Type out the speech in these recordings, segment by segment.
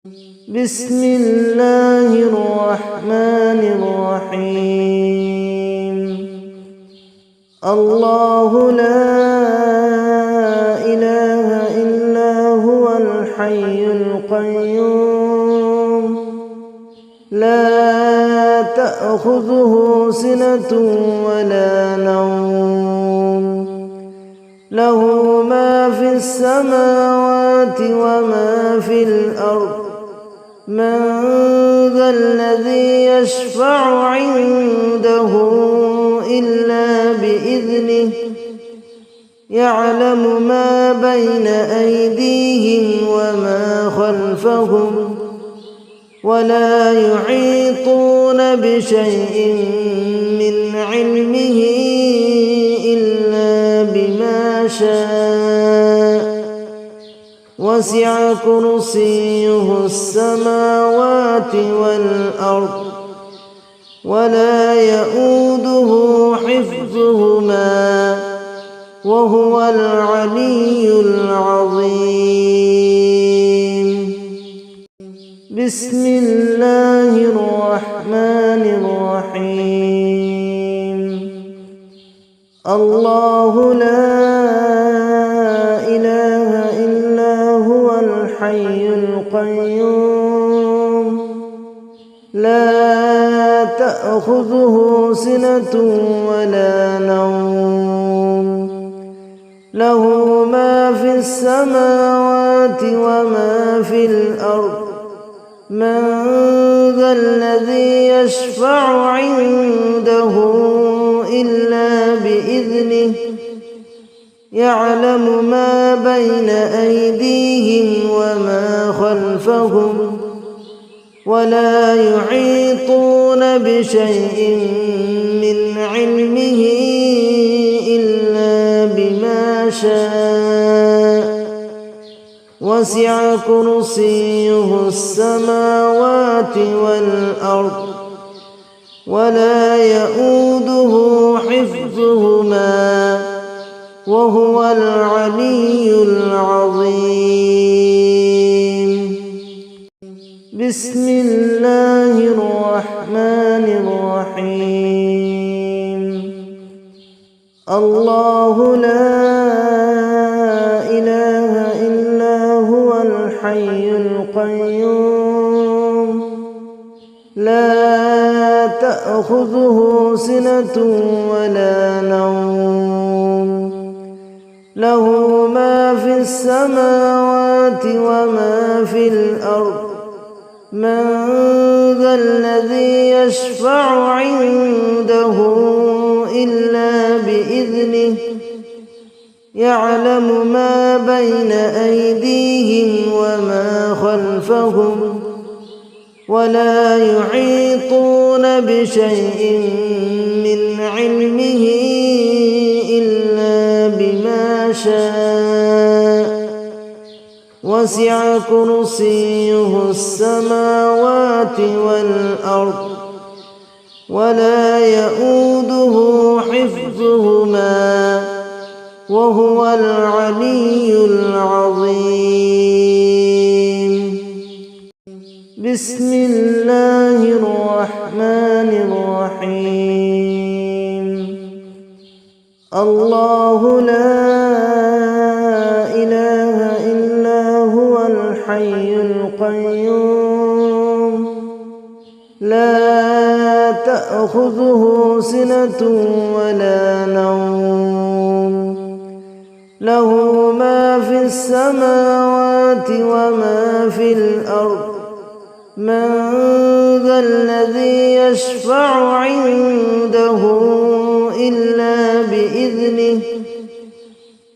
بسم الله الرحمن الرحيم. الله لا إله إلا هو الحي القيوم لا تأخذه سنة ولا نوم له ما في السماوات وما في الأرض من ذا الذي يشفع عنده إلا بإذنه يعلم ما بين أيديهم وما خلفهم ولا يحيطون بشيء من علمه إلا بما شاء وسع كرسيه السماوات والأرض ولا يؤوده حفظهما وهو العلي العظيم. بسم الله الرحمن الرحيم. الله لا إله إلا هو الحي القيوم لا تأخذه سنة ولا نوم له ما في السماوات وما في الأرض من ذا الذي يشفع عنده إلا بإذنه يعلم ما بين أيديهم وما خلفهم ولا يحيطون بشيء من علمه إلا بما شاء وسع كرسيه السماوات والأرض ولا يؤوده حفظهما وهو العلي العظيم. بسم الله الرحمن الرحيم. الله لا إله إلا هو الحي القيوم لا تأخذه سنة ولا نوم له ما في السماوات وما في الأرض من ذا الذي يشفع عنده إلا بإذنه يعلم ما بين أيديهم وما خلفهم ولا يحيطون بشيء من علمه إلا بما شاء وسع كرسيه السماوات والأرض ولا يؤوده حفظهما وهو العلي العظيم. بسم الله الرحمن الرحيم. الله لا إله إلا هو الحي القيوم لا تأخذه سنة ولا نوم له ما في السماوات وما في الأرض من ذا الذي يشفع عنده إلا بإذنه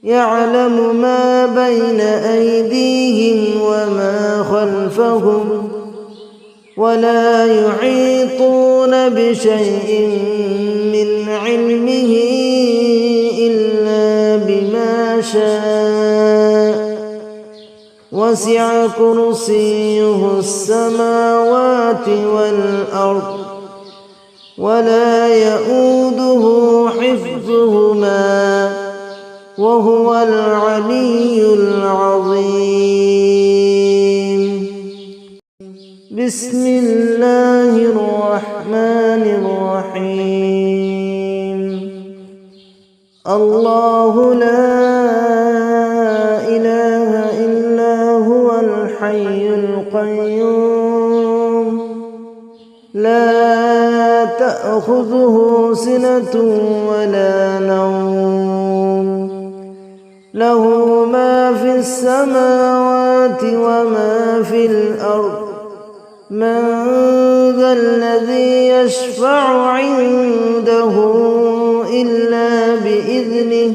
يعلم ما بين أيديهم وما خلفهم ولا يحيطون بشيء من علمه إلا بما شاء وسع كرسيه السماوات والأرض ولا يؤوده حفظهما وهو العلي العظيم. بسم الله الرحمن الرحيم الله لا إله إلا هو الحي القيوم لا تأخذه سنة ولا نوم له ما في السماوات وما في الأرض من ذا الذي يشفع عنده إلا بإذنه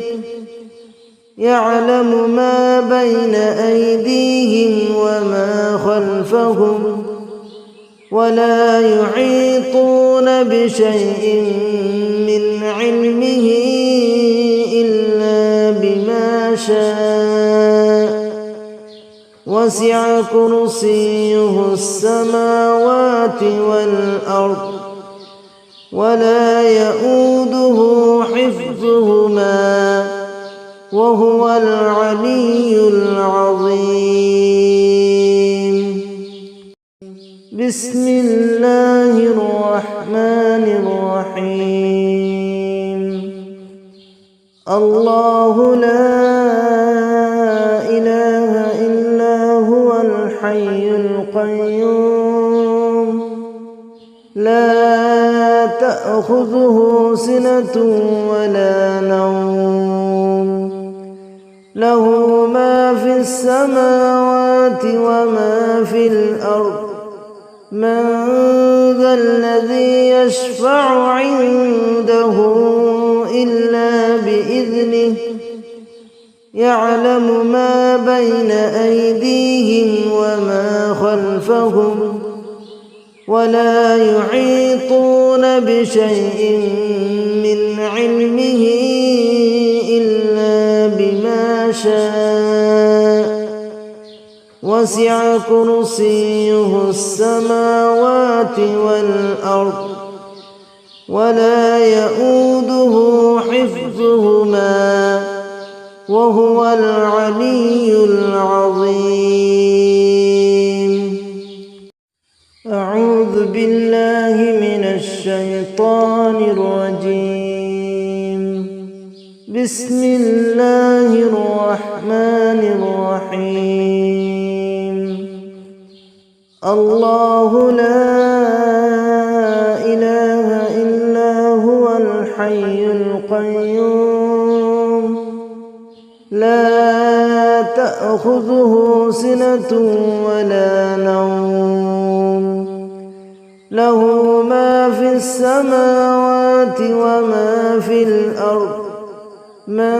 يعلم ما بين أيديهم وما خلفهم ولا يحيطون بشيء من علمه إلا بما شاء وسع كرسيه السماوات والأرض ولا يؤوده حفظهما وهو العلي العظيم بسم الله الرحمن الرحيم الله لا إله إلا هو الحي القيوم لا تأخذه سنة ولا نوم له ما في السماوات وما في الأرض من ذا الذي يشفع عنده إلا بإذنه يعلم ما بين أيديهم وما خلفهم ولا يحيطون بشيء من علمه إلا بما شاء وسع كرسيه السماوات والأرض ولا يؤوده حفظهما وهو العلي العظيم أعوذ بالله من الشيطان الرجيم بسم الله الرحمن الرحيم الله لا إله إلا هو الحي القيوم لا تأخذه سنة ولا نوم له ما في السماوات وما في الأرض من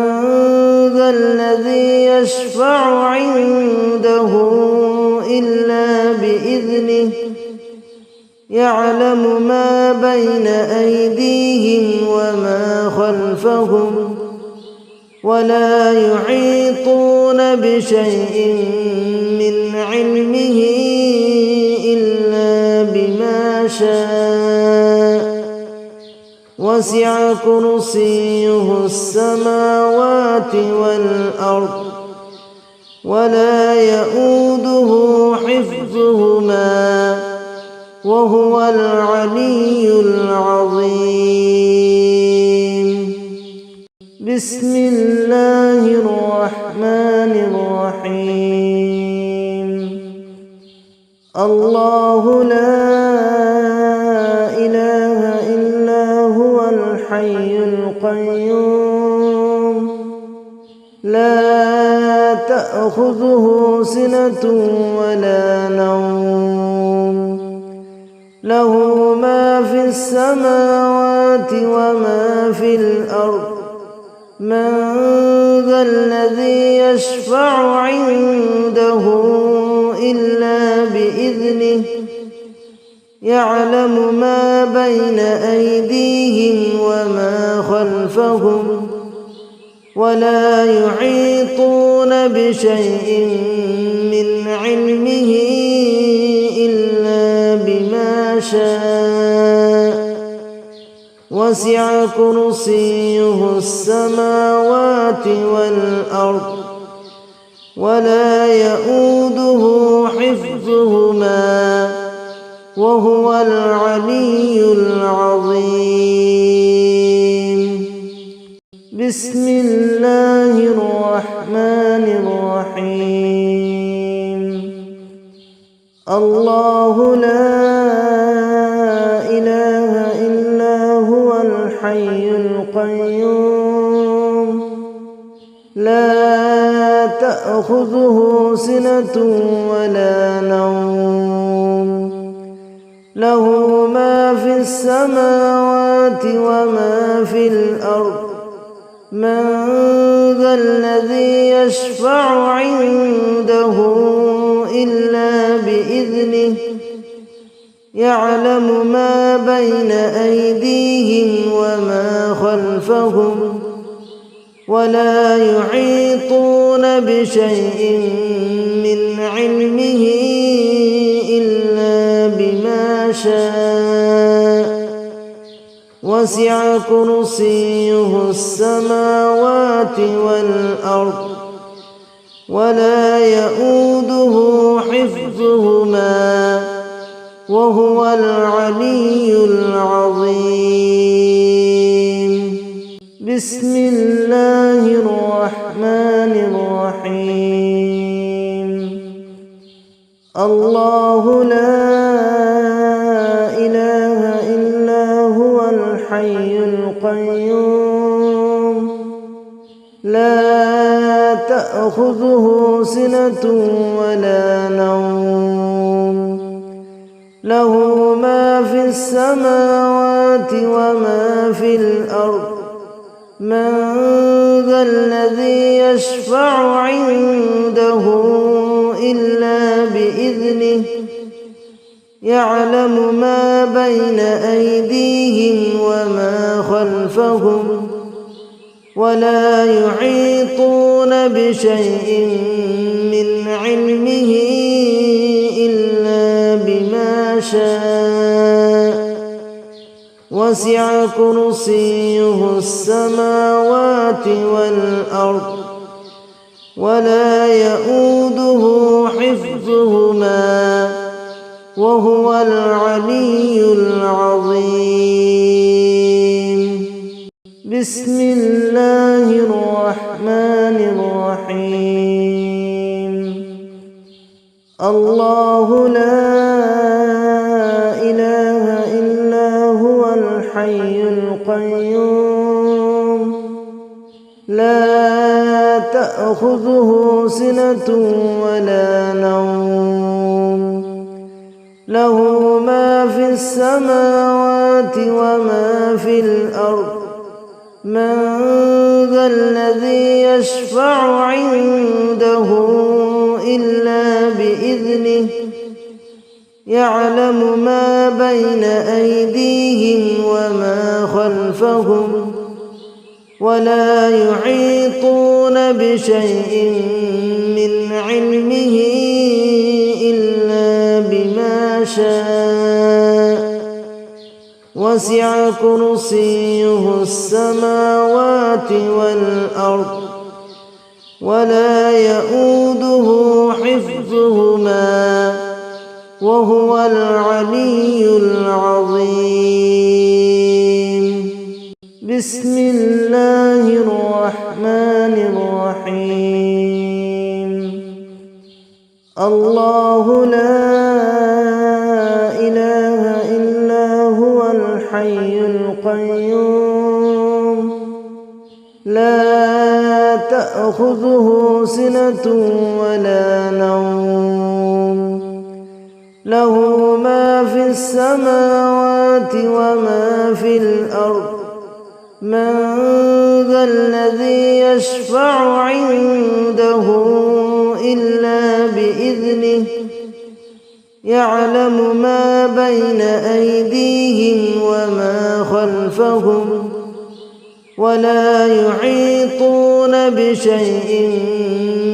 ذا الذي يشفع عنده إلا بإذنه يعلم ما بين أيديهم وما خلفهم ولا يحيطون بشيء من علمه إلا بما شاء وسع كرسيه السماوات والأرض ولا يؤوده حفظهما وهو العلي العظيم بسم الله الرحمن الرحيم الله لا إله إلا هو الحي القيوم لا تأخذه سنة ولا نوم له ما في السماوات وما في الأرض من ذا الذي يشفع عنده إلا بإذنه يعلم ما بين أيديهم وما خلفهم ولا يحيطون بشيء من علمه إلا بما شاء وسع كرسيه السماوات والأرض ولا يؤوده حفظهما وهو العلي العظيم. بسم الله الرحمن الرحيم. الله لا إله إلا هو الحي القيوم لا تأخذه سنة ولا نوم له ما في السماوات وما في الأرض من ذا الذي يشفع عنده إلا بإذنه يعلم ما بين أيديهم وما خلفهم ولا يحيطون بشيء من علمه إلا بما شاء وسع كرسيه السماوات والأرض ولا يؤوده حفظهما وهو العلي العظيم. بسم الله الرحمن الرحيم. الله لا إله إلا هو الحي القيوم لا تأخذه سنة ولا نوم له ما في السماوات وما في الأرض من ذا الذي يشفع عنده إلا بإذنه يعلم ما بين أيديهم وما خلفهم ولا يحيطون بشيء من علمه إلا بما شاء وسع كرسيه السماوات والأرض ولا يؤوده حفظهما وهو العلي العظيم. بسم الله الرحمن الرحيم. الله لا إله إلا هو الحي القيوم لا تأخذه سنة ولا نوم له ما في السماوات وما في الأرض من ذا الذي يشفع عنده إلا بإذنه يعلم ما بين أيديهم وما خلفهم ولا يحيطون بشيء من علمه إلا بما شاء وسع كرسيه السماوات والأرض ولا يؤوده حفظهما وهو العلي العظيم. بسم الله الرحمن الرحيم. الله لا إله إلا هو الحي القيوم لا تأخذه سنة ولا نوم له ما في السماوات وما في الأرض من ذا الذي يشفع عنده إلا بإذنه يعلم ما بين أيديهم وما خلفهم ولا يحيطون بشيء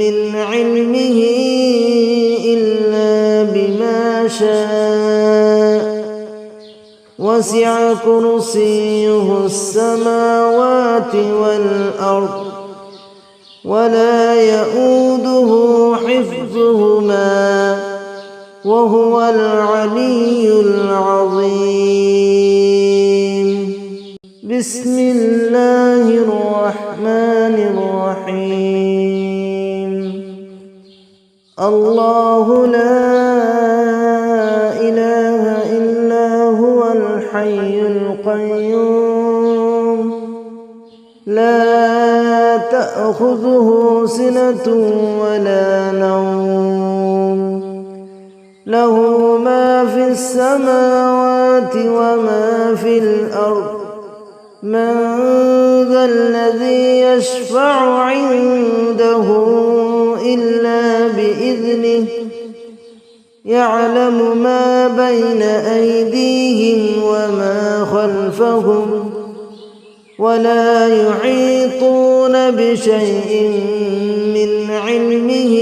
من علمه إلا بما شاء وسع كرسيه السماوات والأرض ولا يؤوده حفظهما وهو العلي العظيم. بسم الله الرحمن الرحيم. الله لا إله إلا هو الحي القيوم لا تأخذه سنة ولا نوم له ما في السماوات وما في الأرض من ذا الذي يشفع عنده إلا بإذنه يعلم ما بين أيديهم وما خلفهم ولا يحيطون بشيء من علمه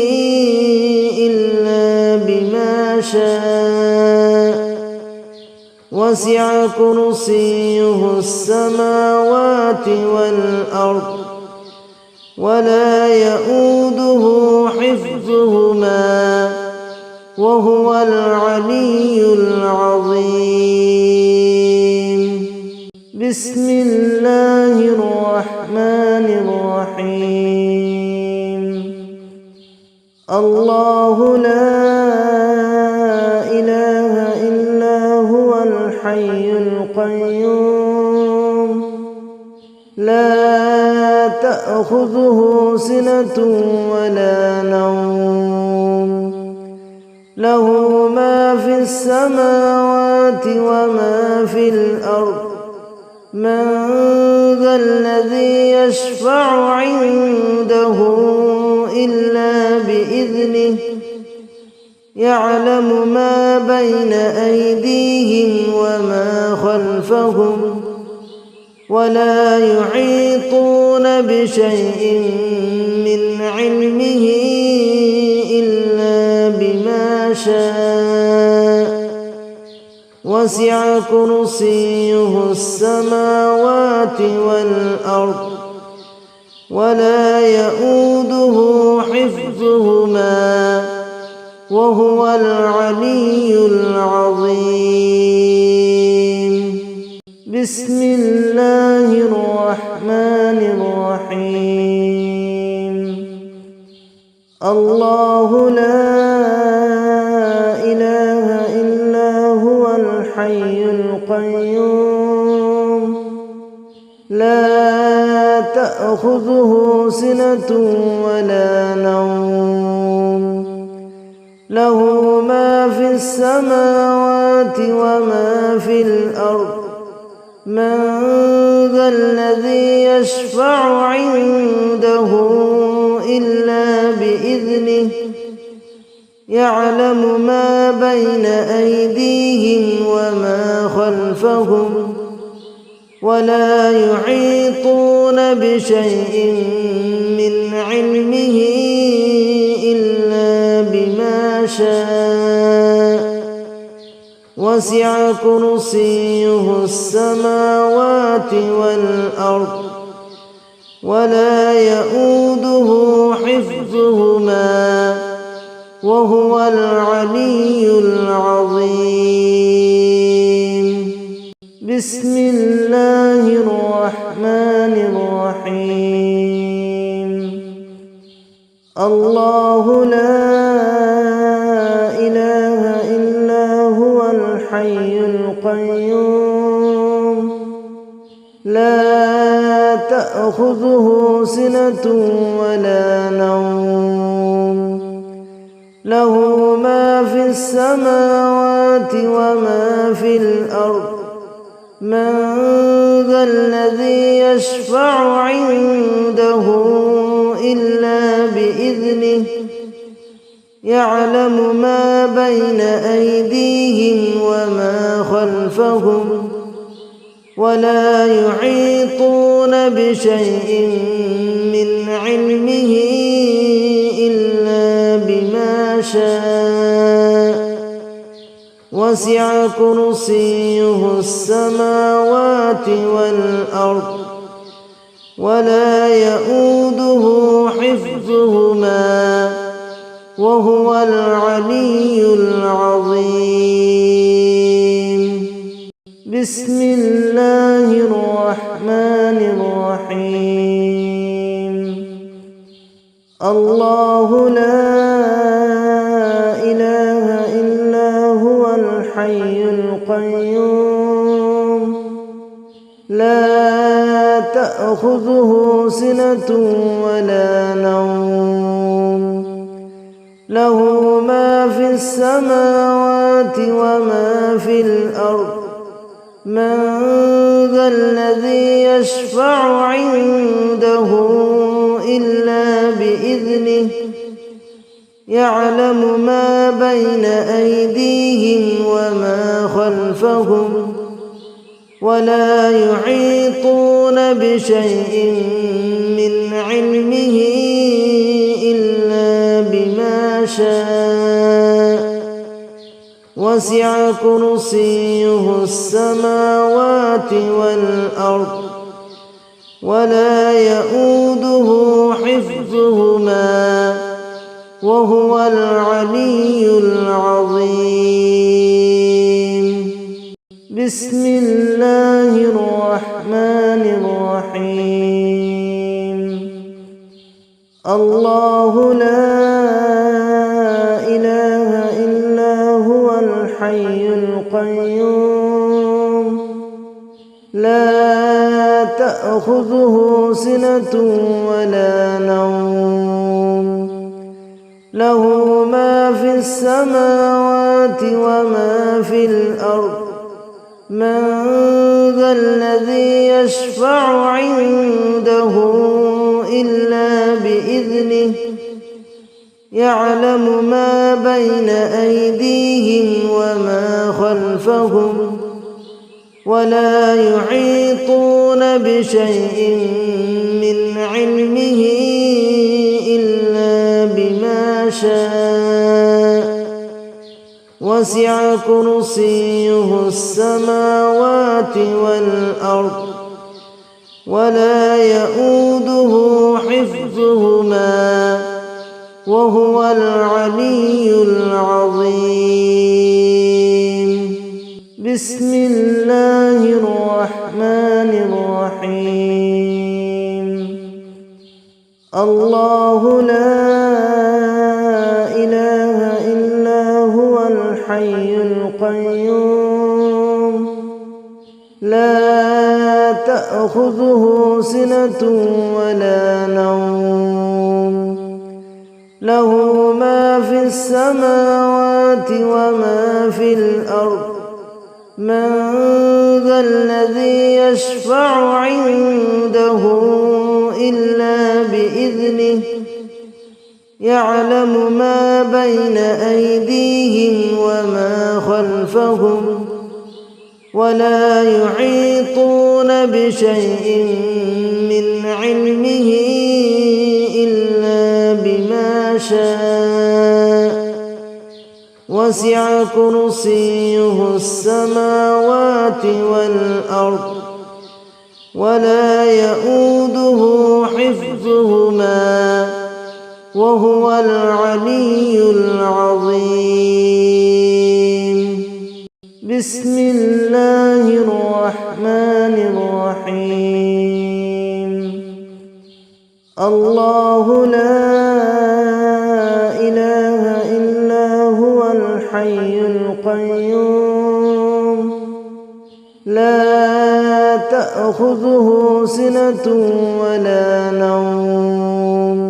إلا بما شاء وسع كرسيه السماوات والأرض ولا يؤوده حفظهما وهو العلي العظيم. بسم الله الرحمن الرحيم. الله لا إله إلا هو الحي القيوم لا تأخذه سنة ولا نوم له ما في السماوات وما في الأرض من ذا الذي يشفع عنده إلا بإذنه يعلم ما بين أيديهم وما خلفهم ولا يحيطون بشيء من علمه إلا بما شاء وسع كرسيه السماوات والأرض ولا يؤوده حفظهما وهو العلي العظيم. بسم الله الرحمن الرحيم. الله لا إله إلا هو الحي القيوم لا تأخذه سنة ولا نوم له ما في السماوات وما في الأرض من ذا الذي يشفع عنده إلا بإذنه يعلم ما بين أيديهم وما خلفهم ولا يحيطون بشيء من علمه إلا بما شاء وسع كرسيه السماوات والأرض ولا يؤوده حفظهما وهو العلي العظيم. بسم الله الرحمن الرحيم. الله لا إله إلا هو الحي القيوم لا تأخذه سنة ولا نوم له ما في السماوات وما في الأرض من ذا الذي يشفع عنده إلا بإذنه يعلم ما بين أيديهم وما خلفهم ولا يحيطون بشيء من علمه إلا بما شاء وسع كرسيه السماوات والأرض ولا يؤوده حفظهما وهو العلي العظيم. بسم الله الرحمن الرحيم. الله لا إله إلا هو الحي القيوم لا تأخذه سنة ولا نوم له ما في السماوات وما في الأرض من ذا الذي يشفع عنده إلا بإذنه يعلم ما بين أيديهم وما خلفهم ولا يحيطون بشيء من علمه إلا بما شاء وسع كرسيه السماوات والأرض ولا يؤوده حفظهما وهو العلي العظيم. بسم الله الرحمن الرحيم. الله لا إله إلا هو الحي القيوم لا تأخذه سنة ولا نوم له ما في السماوات وما في الأرض من ذا الذي يشفع عنده إلا بإذنه يعلم ما بين أيديهم وما خلفهم ولا يحيطون بشيء من علمه إلا بما شاء وسع كرسيه السماوات والأرض ولا يؤوده حفظهما وهو العلي العظيم. بسم الله الرحمن الرحيم. الله لا إله إلا هو الحي القيوم لا تأخذه سنة ولا نوم له ما في السماوات وما في الأرض من ذا الذي يشفع عنده إلا بإذنه يعلم ما بين أيديهم وما خلفهم ولا يحيطون بشيء من علمه إلا بما شاء وسع كرسيه السماوات والأرض ولا يؤوده حفظهما وهو العلي العظيم. بسم الله الرحمن الرحيم. الله لا إله إلا هو الحي القيوم لا تأخذه سنة ولا نوم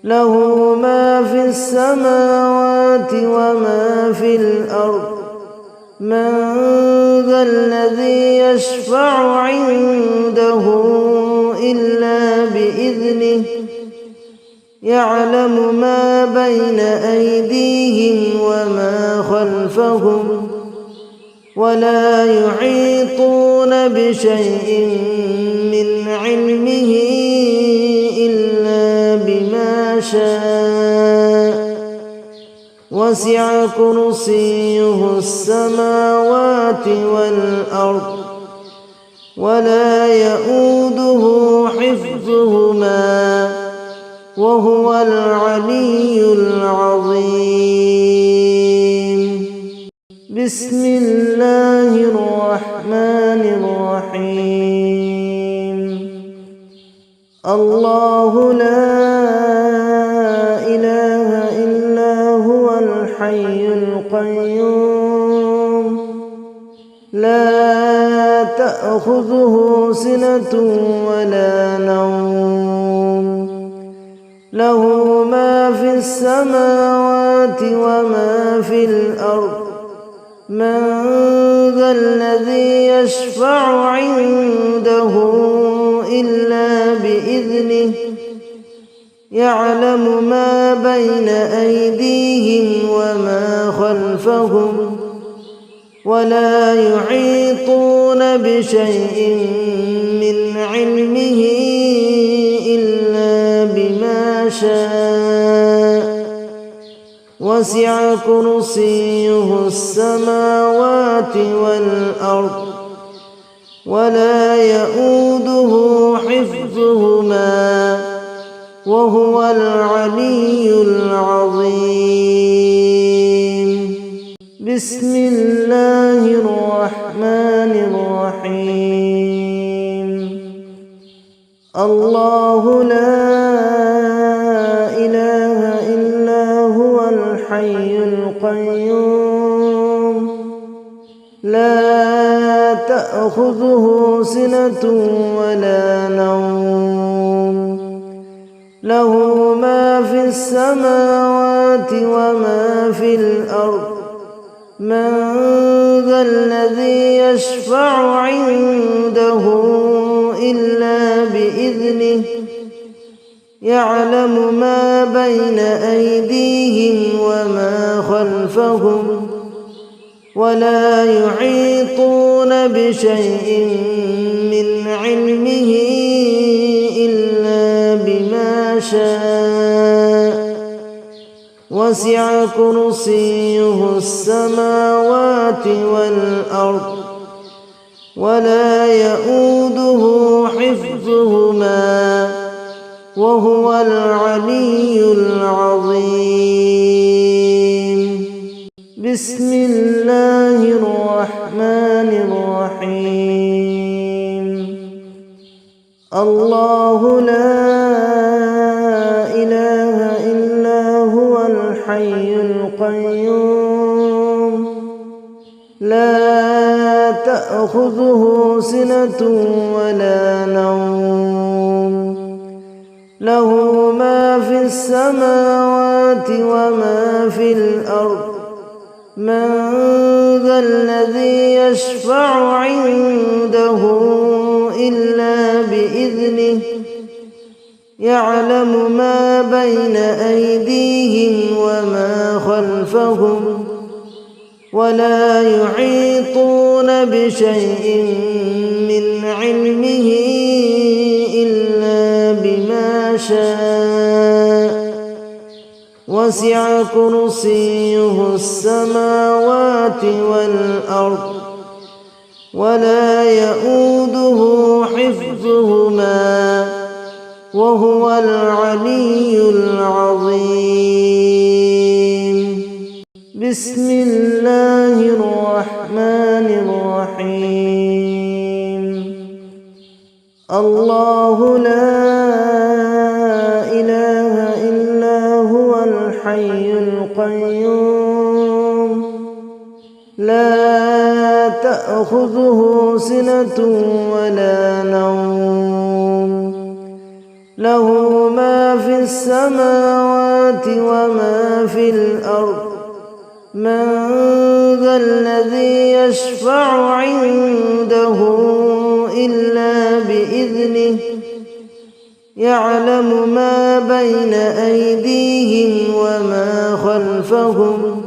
له ما في السماوات وما في الأرض من ذا الذي يشفع عنده إلا بإذنه يعلم ما بين أيديهم وما خلفهم ولا يحيطون بشيء من علمه إلا بما شاء وسع كرسيه السماوات والأرض ولا يؤوده حفظهما وهو العلي العظيم. بسم الله الرحمن الرحيم. الله لا إله إلا هو الحي القيوم لا تأخذه سنة ولا نوم له ما في السماوات وما في الأرض من ذا الذي يشفع عنده إلا بإذنه يعلم ما بين أيديهم وما خلفهم ولا يحيطون بشيء من علمه إلا بما شاء وسع كرسيه السماوات والأرض ولا يؤوده حفظهما وهو العلي العظيم. بسم الله الرحمن الرحيم. الله لا إله إلا هو الحي القيوم لا تأخذه سنة ولا نوم له ما في السماوات وما في الأرض من ذا الذي يشفع عنده إلا بإذنه يعلم ما بين أيديهم وما خلفهم ولا يحيطون بشيء من علمه إلا بما شاء وسع كرسيه السماوات والأرض ولا يؤوده حفظهما وهو العلي العظيم. بسم الله الرحمن الرحيم. الله لا إله إلا هو الحي القيوم لا تأخذه سنة ولا نوم له ما في السماوات وما في الأرض من ذا الذي يشفع عنده إلا بإذنه يعلم ما بين أيديهم وما خلفهم ولا يحيطون بشيء من علمه إلا بما شاء وسع كرسيه السماوات والأرض ولا يؤوده حفظهما وهو العلي العظيم. بسم الله الرحمن الرحيم. الله لا إله إلا هو الحي القيوم لا تأخذه سنة ولا نوم له ما في السماوات وما في الأرض من ذا الذي يشفع عنده إلا بإذنه يعلم ما بين أيديهم وما خلفهم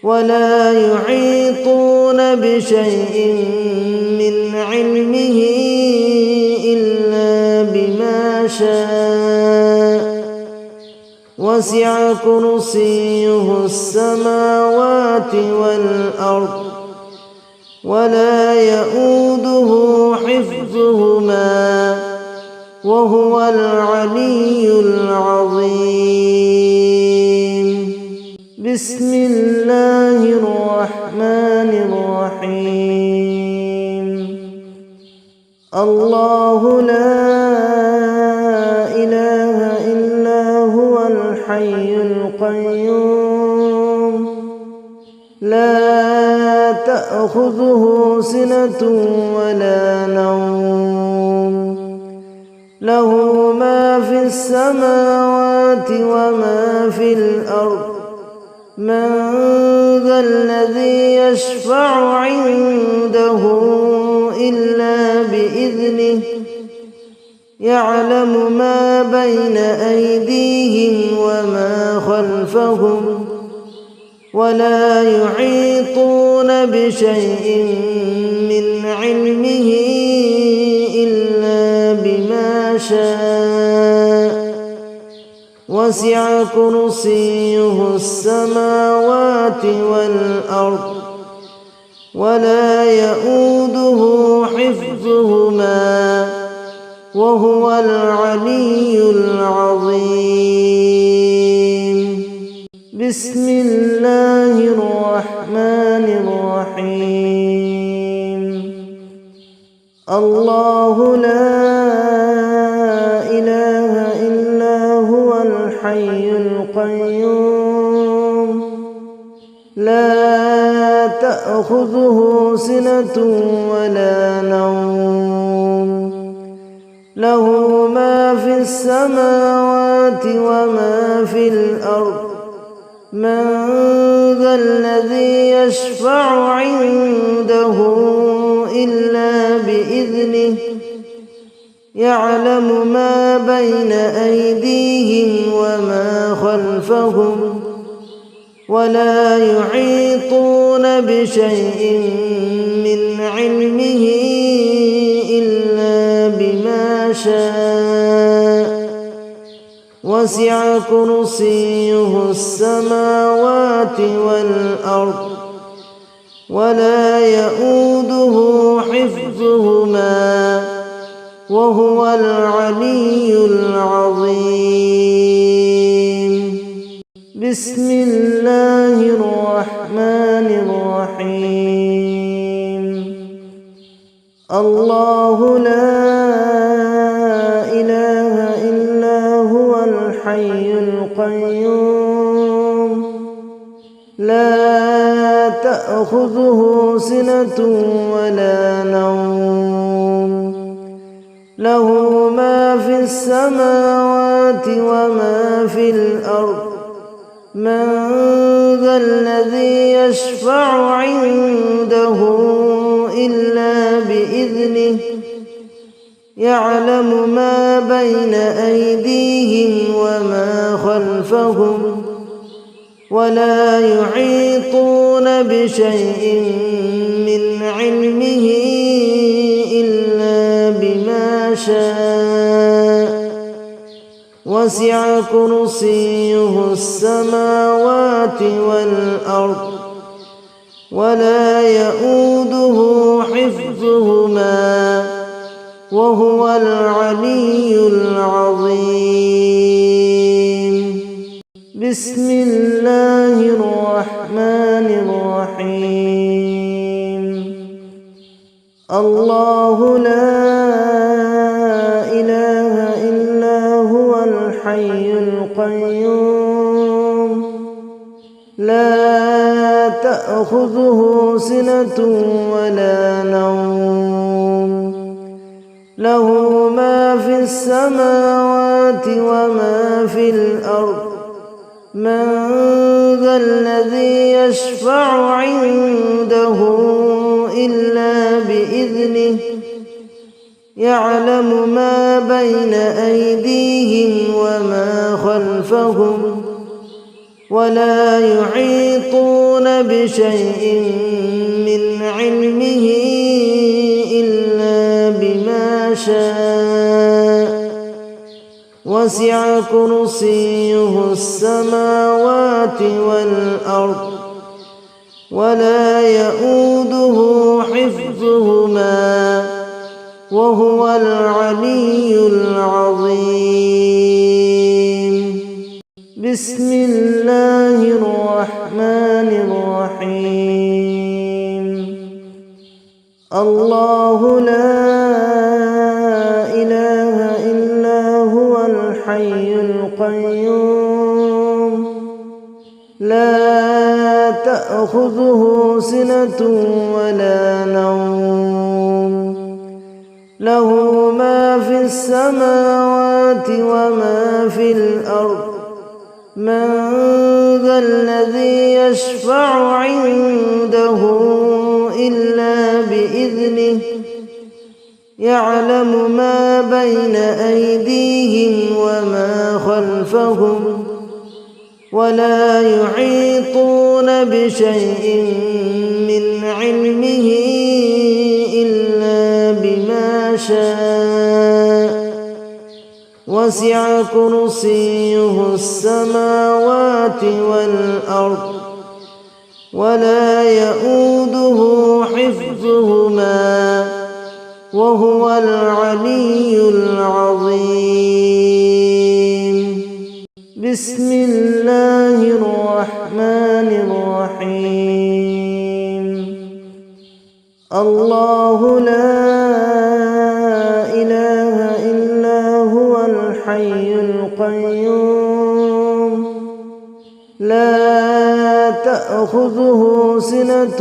ولا يحيطون بشيء من علمه إلا بما شاء وسع كرسيه السماوات والأرض ولا يؤوده حفظهما وهو العلي العظيم. بسم الله الرحمن الرحيم. الله لا إله إلا هو الحي القيوم لا تأخذه سنة ولا نوم له ما في السماوات وما في الأرض من ذا الذي يشفع عنده إلا بإذنه يعلم ما بين أيديهم وما خلفهم ولا يحيطون بشيء من علمه إلا بما شاء وسع كرسيه السماوات والأرض ولا يؤوده حفظهما وهو العلي العظيم. بسم الله الرحمن الرحيم. الله لا إله إلا هو الحي القيوم لا تأخذه سنة ولا نوم له ما في السماوات وما في الأرض من ذا الذي يشفع عنده إلا بإذنه يعلم ما بين أيديهم وما خلفهم ولا يحيطون بشيء من علمه إلا بما شاء وسع كرسيه السماوات والأرض ولا يؤوده حفظهما وهو العلي العظيم. بسم الله الرحمن الرحيم. الله لا إله إلا هو الحي القيوم لا تأخذه سنة ولا نوم له ما في السماوات وما في الأرض من ذا الذي يشفع عنده إلا بإذنه يعلم ما بين أيديهم وما خلفهم ولا يحيطون بشيء من علمه إلا بما شاء وسع كرسيه السماوات والأرض ولا يؤوده حفظهما وهو العلي العظيم. بسم الله الرحمن الرحيم. الله لا إله إلا هو الحي القيوم لا تأخذه سنة ولا نوم له ما في السماوات وما في الأرض من ذا الذي يشفع عنده إلا بإذنه يعلم ما بين أيديهم وما خلفهم ولا يحيطون بشيء من علمه إلا بما شاء وسع كرسيه السماوات والأرض ولا يؤوده حفظهما وهو العلي العظيم. بسم الله الرحمن الرحيم. الله لا إله إلا هو الحي القيوم لا تأخذه سنة ولا نوم له ما في السماوات وما في الأرض من ذا الذي يشفع عنده إلا بإذنه يعلم ما بين أيديهم وما خلفهم ولا يحيطون بشيء من علمه إلا بما شاء وسع كرسيه السماوات والأرض ولا يؤوده حفظهما وهو العلي العظيم. بسم الله الرحمن الرحيم. الله لا إله إلا هو الحي القيوم لا تأخذه سنة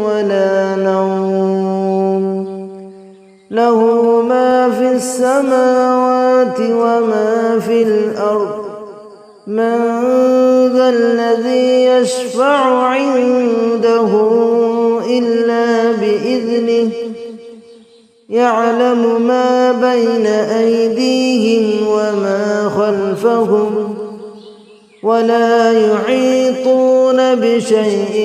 ولا نوم له ما في السماوات وما في الأرض من ذا الذي يشفع عنده إلا بإذنه يعلم ما بين أيديهم وما خلفهم ولا يحيطون بشيء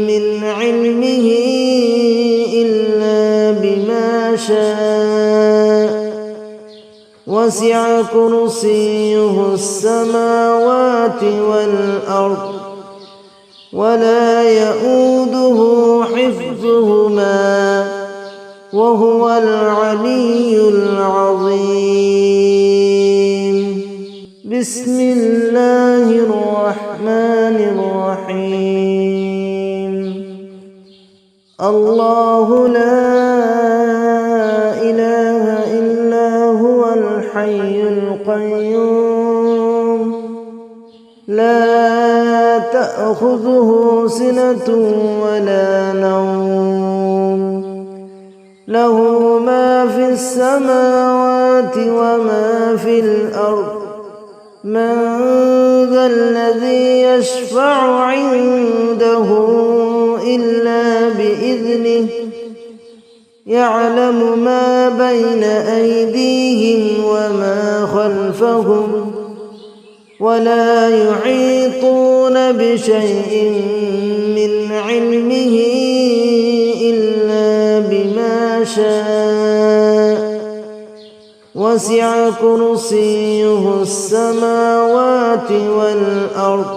من علمه إلا بما شاء وسع كرسيه السماوات والأرض ولا يؤوده حفظهما وهو العلي العظيم. بسم الله الرحمن الرحيم. الله لا إله إلا هو الحي القيوم لا تأخذه سنة ولا نوم له ما في السماوات وما في الأرض من ذا الذي يشفع عنده إلا بإذنه يعلم ما بين أيديهم وما خلفهم ولا يحيطون بشيء من علمه إلا بما شاء وسع كرسيه السماوات والأرض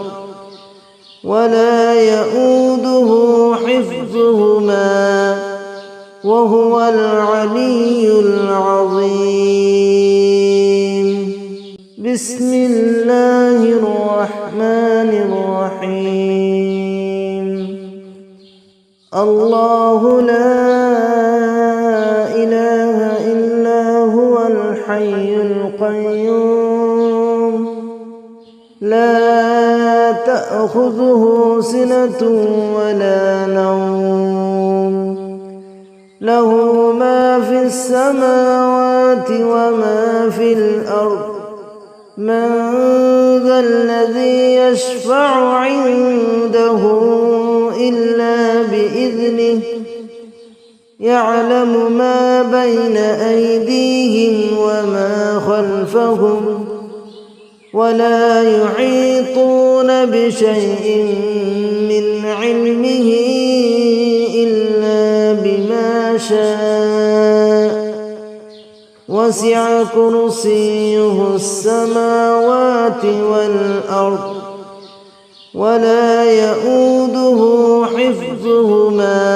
ولا يؤوده حفظهما وهو العلي العظيم. بسم الله الرحمن الرحيم. الله لا إله إلا هو الحي القيوم لا تأخذه سنة ولا نوم له ما في السماوات وما في الأرض من ذا الذي يشفع عنده إلا بإذنه يعلم ما بين أيديهم وما خلفهم ولا يحيطون بشيء من علمه إلا بما شاء وسع كرسيه السماوات والأرض ولا يؤوده حفظهما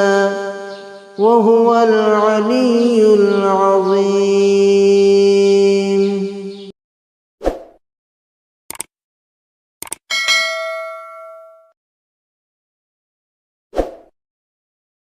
وهو العلي العظيم.